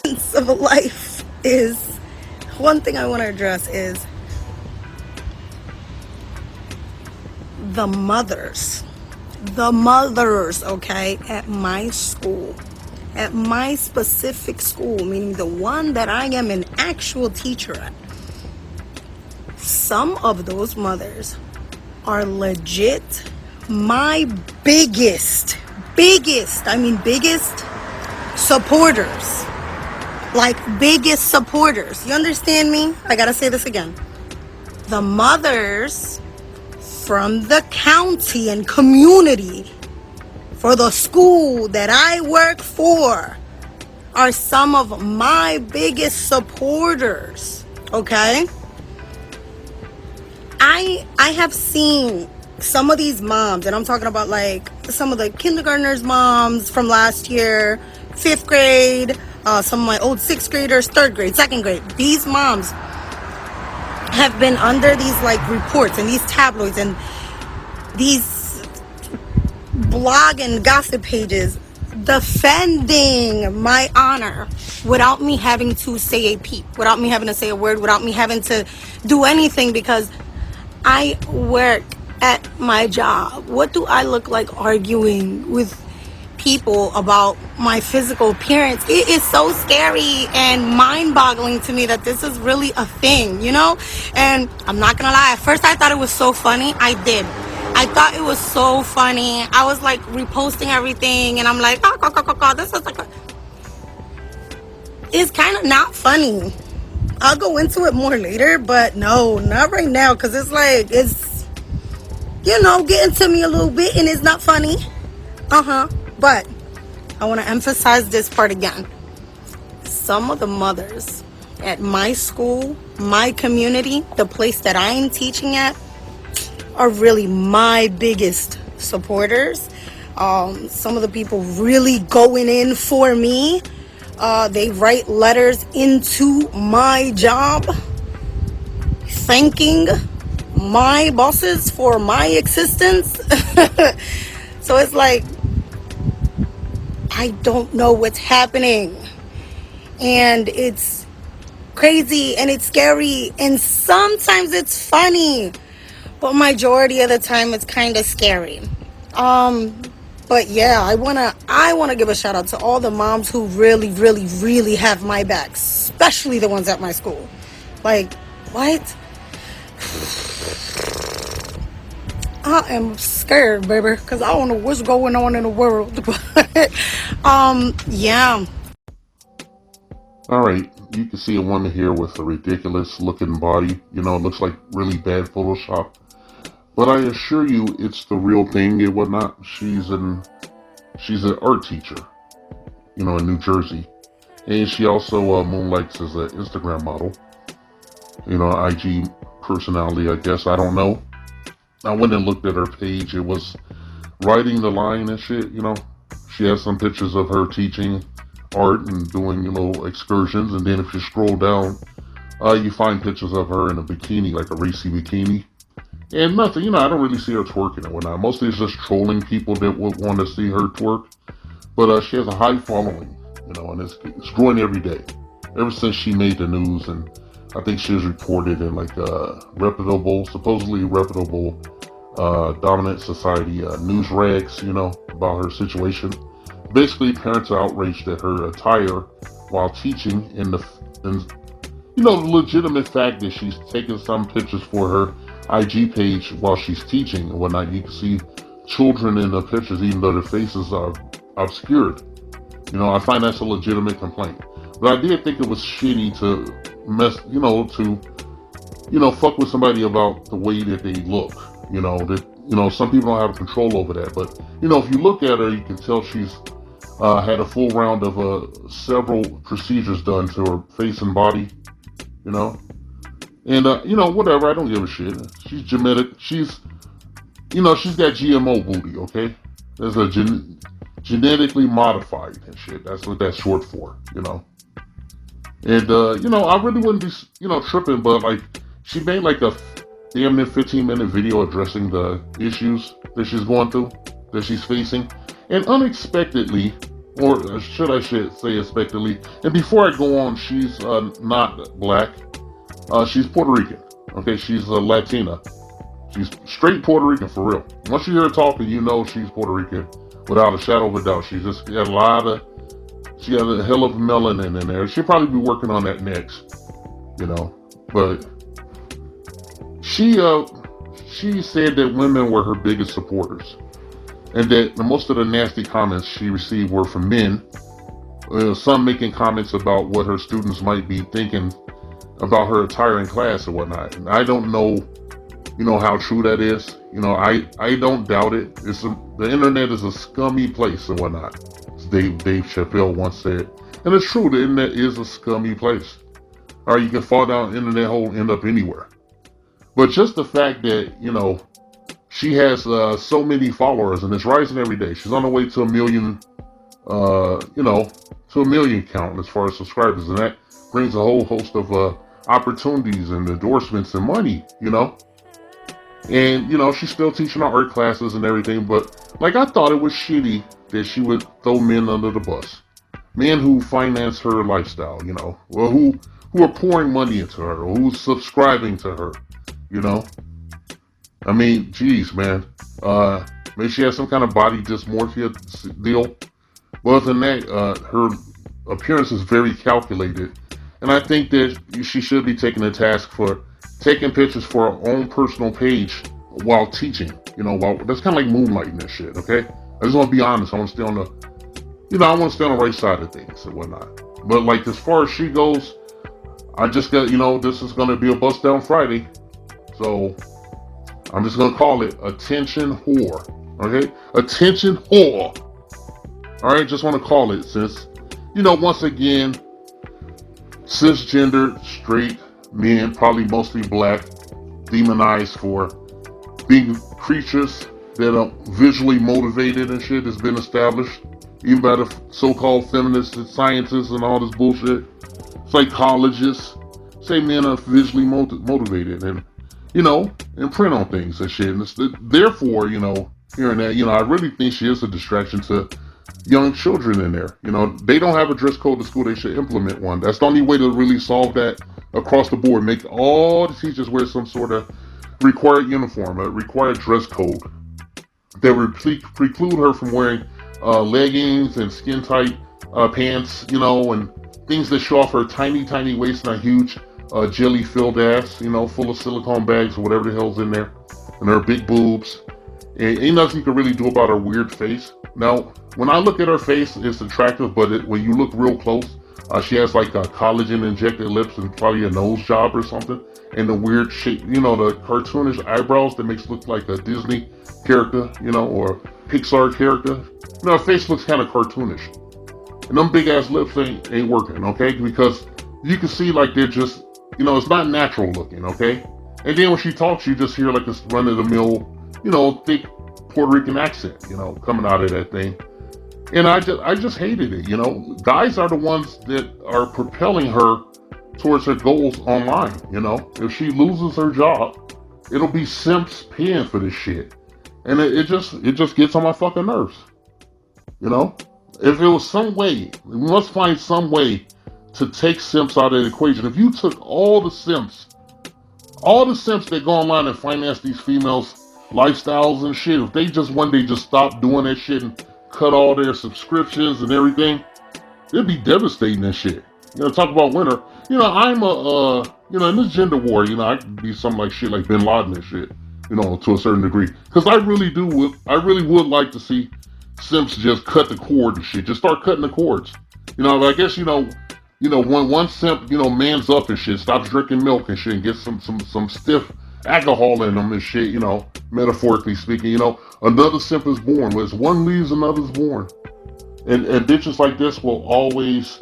essence of a life is, one thing I want to address is the mothers. The mothers, okay, at my school. At my specific school, meaning the one that I am an actual teacher at. Some of those mothers are legit my biggest supporters. Like, biggest supporters. You understand me? I gotta say this again. The mothers from the county and community for the school that I work for are some of my biggest supporters, okay? I have seen some of these moms, and I'm talking about like some of the kindergartners moms from last year, 5th grade, some of my old 6th graders, 3rd grade, 2nd grade. These moms have been under these like reports and these tabloids and these blog and gossip pages defending my honor without me having to say a peep, without me having to say a word, without me having to do anything, because I work at my job. What do I look like arguing with people about my physical appearance? It is so scary and mind-boggling to me that this is really a thing, you know? And I'm not gonna lie, at first I thought it was so funny. I thought it was so funny. I was like reposting everything and I'm like, this is like it's kind of not funny. I'll go into it more later, but no, not right now, because it's like, it's, you know, getting to me a little bit and it's not funny. But I want to emphasize this part again. Some of the mothers at my school, my community, the place that I am teaching at, are really my biggest supporters. Some of the people really going in for me. They write letters into my job thanking my bosses for my existence. So it's like, I don't know what's happening. And it's crazy and it's scary and sometimes it's funny. But majority of the time it's kind of scary. But yeah, I wanna give a shout out to all the moms who really have my back, especially the ones at my school. Like, what? I am scared, baby, because I don't know what's going on in the world. But yeah. Alright, you can see a woman here with a ridiculous looking body. You know, it looks like really bad Photoshop. But I assure you, it's the real thing and whatnot. She's an art teacher, you know, in New Jersey. And she also moonlights as an Instagram model. You know, IG personality, I guess. I don't know. I went and looked at her page. It was writing the line and shit, you know. She has some pictures of her teaching art and doing, you know, excursions. And then if you scroll down, you find pictures of her in a bikini, like a racy bikini. And nothing, you know, I don't really see her twerking and whatnot. Mostly it's just trolling people that would want to see her twerk. But she has a high following, you know, and it's growing every day. Ever since she made the news, and I think she was reported in like supposedly reputable, dominant society news rags, you know, about her situation. Basically, parents are outraged at her attire while teaching, and you know, the legitimate fact that she's taking some pictures for her IG page while she's teaching and whatnot. You can see children in the pictures, even though their faces are obscured. You know, I find that's a legitimate complaint. But I did think it was shitty to fuck with somebody about the way that they look. You know, some people don't have control over that. But, you know, if you look at her, you can tell she's had a full round of several procedures done to her face and body, you know. And, you know, whatever, I don't give a shit. She's genetic. She's got GMO booty, okay? There's a genetically modified and shit. That's what that's short for, you know? And, you know, I really wouldn't be, you know, tripping, but, like, she made, like, a damn near 15-minute video addressing the issues that she's going through, that she's facing. And unexpectedly, or should I say expectedly. And before I go on, she's not black. She's Puerto Rican. Okay, she's a Latina. She's straight Puerto Rican for real. Once you hear her talking, you know she's Puerto Rican without a shadow of a doubt. She's just got she got a hell of melanin in there. She'll probably be working on that next, But she said that women were her biggest supporters, and that most of the nasty comments she received were from men. Some making comments about what her students might be thinking about her attire in class or whatnot. And I don't know, how true that is. I don't doubt it. The internet is a scummy place and whatnot. As Dave Chappelle once said. And it's true, the internet is a scummy place. Or you can fall down the internet hole and end up anywhere. But just the fact that, she has so many followers and it's rising every day. She's on the way to 1 million, to 1 million count as far as subscribers. And that brings a whole host of opportunities and endorsements and money, And, she's still teaching our art classes and everything. But, I thought it was shitty that she would throw men under the bus. Men who finance her lifestyle, or who are pouring money into her, or who's subscribing to her, I mean, geez, man. Maybe she has some kind of body dysmorphia deal. But other than that, her appearance is very calculated. And I think that she should be taken to task for taking pictures for her own personal page while teaching. That's kind of like moonlighting and shit, okay? I just want to be honest. I want to stay on the right side of things and whatnot. But as far as she goes, I just got, this is going to be a Bustdown Friday. So I'm just going to call it attention whore. Okay? Attention whore. Alright, just want to call it since, once again, cisgender, straight men, probably mostly black, demonized for being creatures that are visually motivated and shit has been established, even by the so-called feminists and scientists and all this bullshit. Psychologists say men are visually motivated and, and print on things and shit. And therefore, hearing that, I really think she is a distraction to young children in there. They don't have a dress code at school. They should implement one. That's the only way to really solve that across the board. Make all the teachers wear some sort of required uniform, a required dress code that would preclude her from wearing leggings and skin-tight pants, and things that show off her tiny, tiny waist and a huge jelly-filled ass, full of silicone bags or whatever the hell's in there, and her big boobs. And ain't nothing you can really do about her weird face. Now, when I look at her face, it's attractive, but when you look real close, she has collagen-injected lips and probably a nose job or something, and the weird shape, the cartoonish eyebrows that makes it look like a Disney character, or a Pixar character. Her face looks kind of cartoonish. And them big-ass lips ain't working, okay? Because you can see they're just, it's not natural looking, okay? And then when she talks, you just hear this run-of-the-mill, thick Puerto Rican accent, coming out of that thing. And I just hated it, Guys are the ones that are propelling her towards her goals online, If she loses her job, it'll be simps paying for this shit. And it just gets on my fucking nerves, If it was some way, we must find some way to take simps out of the equation. If you took all the simps that go online and finance these females' lifestyles and shit, if they just one day just stopped doing that shit and cut all their subscriptions and everything, it'd be devastating and shit. Talk about winter. I'm in this gender war, I could be something like shit like Bin Laden and shit, to a certain degree. Because I really would like to see simps just cut the cord and shit. Just start cutting the cords. I guess, when one simp, mans up and shit, stops drinking milk and shit, and gets some stiff alcohol in them and shit, metaphorically speaking, another simp is born. As one leaves, another's born. And bitches like this will always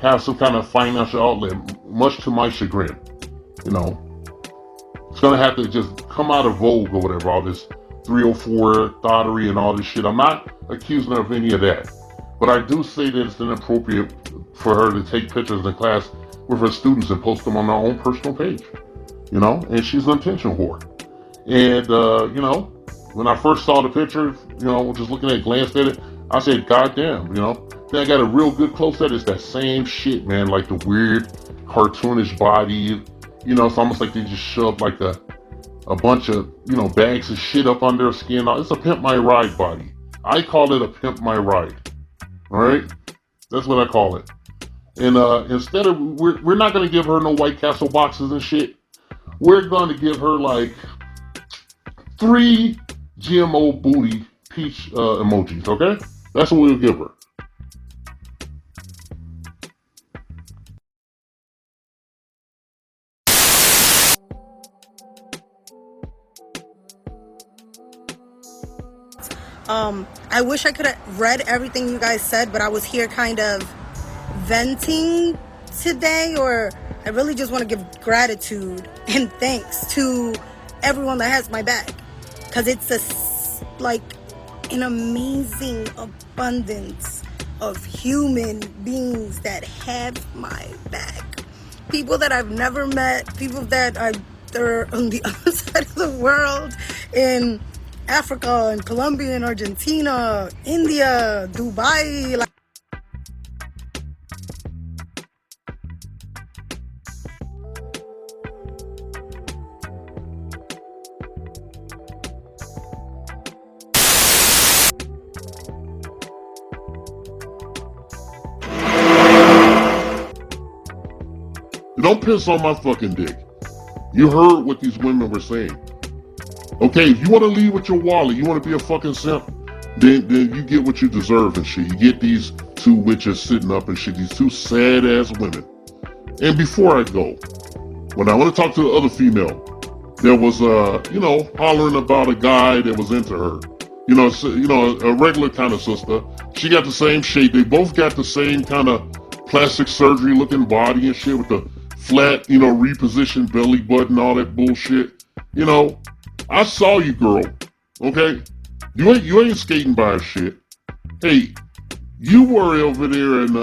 have some kind of financial outlet, much to my chagrin. It's gonna have to just come out of vogue or whatever, all this 304 thottery and all this shit. I'm not accusing her of any of that. But I do say that it's inappropriate for her to take pictures in class with her students and post them on her own personal page. And she's an attention whore. And, when I first saw the picture, just looking at it, glanced at it, I said, goddamn, you know. Then I got a real good close up. It's that same shit, man. Like the weird, cartoonish body. You know, it's almost like they just shoved like a bunch of, you know, bags of shit up on their skin. It's a pimp my ride body. I call it a pimp my ride. All right, that's what I call it. And instead of we're not gonna give her no White Castle boxes and shit. We're gonna give her like 3 GMO booty peach emojis. Okay, that's what we'll give her. I wish I could have read everything you guys said, but I was here kind of venting today, or I really just want to give gratitude and thanks to everyone that has my back, because it's like an amazing abundance of human beings that have my back. People that I've never met, people that they're on the other side of the world, in Africa and Colombia and Argentina, India, Dubai. Like, don't piss on my fucking dick. You heard what these women were saying. Okay, if you want to leave with your wallet, you want to be a fucking simp, then you get what you deserve and shit. You get these 2 witches sitting up and shit, these 2 sad ass women. And before I go, when I want to talk to the other female, there was you know, hollering about a guy that was into her. You know, a regular kind of sister. She got the same shape. They both got the same kind of plastic surgery looking body and shit with the flat, you know, repositioned belly button, all that bullshit. You know, I saw you, girl. Okay, you ain't skating by shit. Hey, you were over there in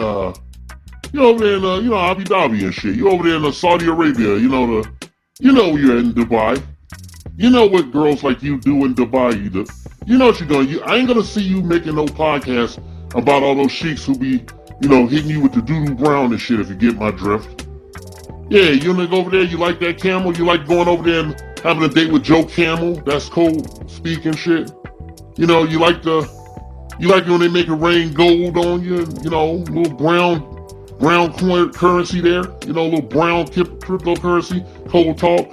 you over there in you know, Abu Dhabi and shit. You over there in Saudi Arabia. You know you're in Dubai. You know what girls like you do in Dubai. You know what you're doing. I ain't gonna see you making no podcast about all those sheiks who be, you know, hitting you with the doo-doo brown and shit. If you get my drift. Yeah, you wanna go over there? You like that camel? You like going over there and having a date with Joe Camel? That's cold speaking shit. You know, you like when they make it rain gold on you. You know, little brown currency there. You know, little brown cryptocurrency. Cold talk.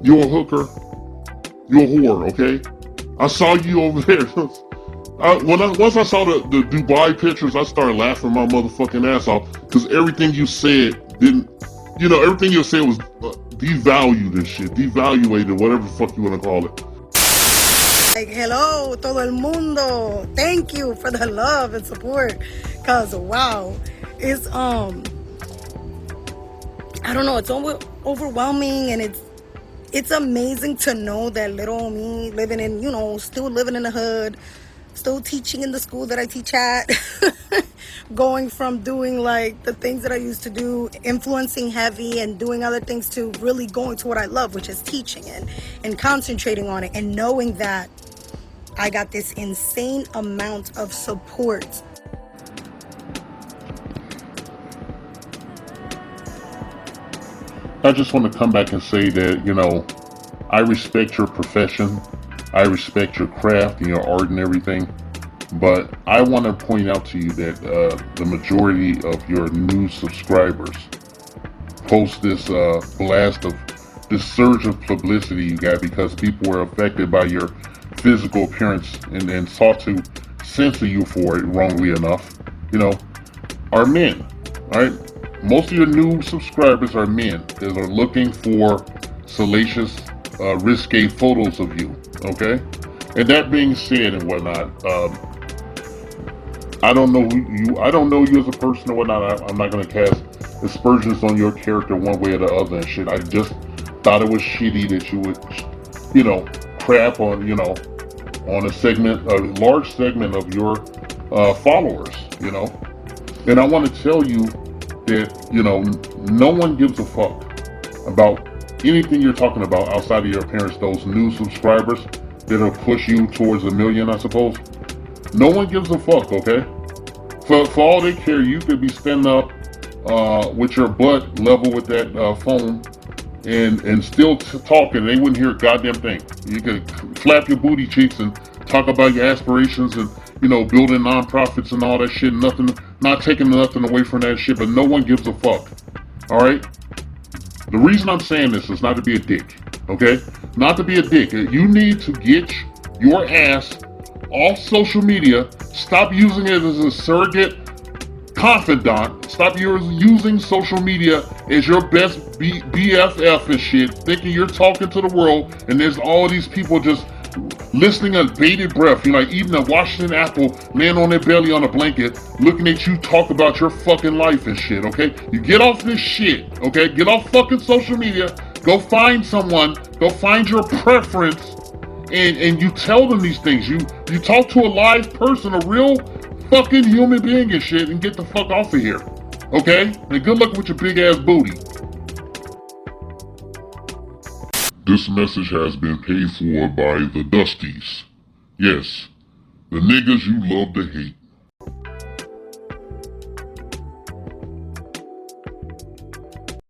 You're a hooker. You're a whore. Okay. I saw you over there. Once I saw the Dubai pictures, I started laughing my motherfucking ass off, because everything you said didn't. You know, everything you said was devalued and shit. Devaluated, whatever the fuck you want to call it. Like, hello, todo el mundo. Thank you for the love and support. Cause wow, it's I don't know, it's overwhelming, and it's amazing to know that little me living in, you know, still living in the hood, still teaching in the school that I teach at, going from doing like the things that I used to do, influencing heavy and doing other things, to really going to what I love, which is teaching and concentrating on it, and knowing that I got this insane amount of support. I just want to come back and say that, you know, I respect your profession. I respect your craft and your art and everything. But I want to point out to you that the majority of your new subscribers post this blast of this surge of publicity you got because people were affected by your physical appearance and sought to censor you for it, wrongly enough, you know, are men, right? Most of your new subscribers are men that are looking for salacious, risque photos of you, okay? And that being said and whatnot, I don't know you as a person or whatnot. I'm not gonna cast aspersions on your character one way or the other and shit. I just thought it was shitty that you would, you know, crap on, you know, on a large segment of your followers, you know. And I want to tell you that, you know, no one gives a fuck about anything you're talking about outside of your appearance. Those new subscribers that'll push you towards 1 million, I suppose. No one gives a fuck, okay? For all they care, you could be standing up with your butt level with that phone and still talking. They wouldn't hear a goddamn thing. You could flap your booty cheeks and talk about your aspirations and building nonprofits and all that shit. Nothing, not taking nothing away from that shit, but no one gives a fuck. All right. The reason I'm saying this is not to be a dick, okay? Not to be a dick. You need to get your ass off social media. Stop using it as a surrogate confidant. Stop using social media as your best BFF and shit, thinking you're talking to the world, and there's all these people just listening on bated breath. You're like eating a Washington apple, laying on their belly on a blanket, looking at you talk about your fucking life and shit, okay? You get off this shit, okay? Get off fucking social media. Go find someone. Go find your preference, and you tell them these things. You talk to a live person, a real fucking human being and shit, and get the fuck off of here, okay? And good luck with your big ass booty. This message has been paid for by the Dusties. Yes, the niggas you love to hate.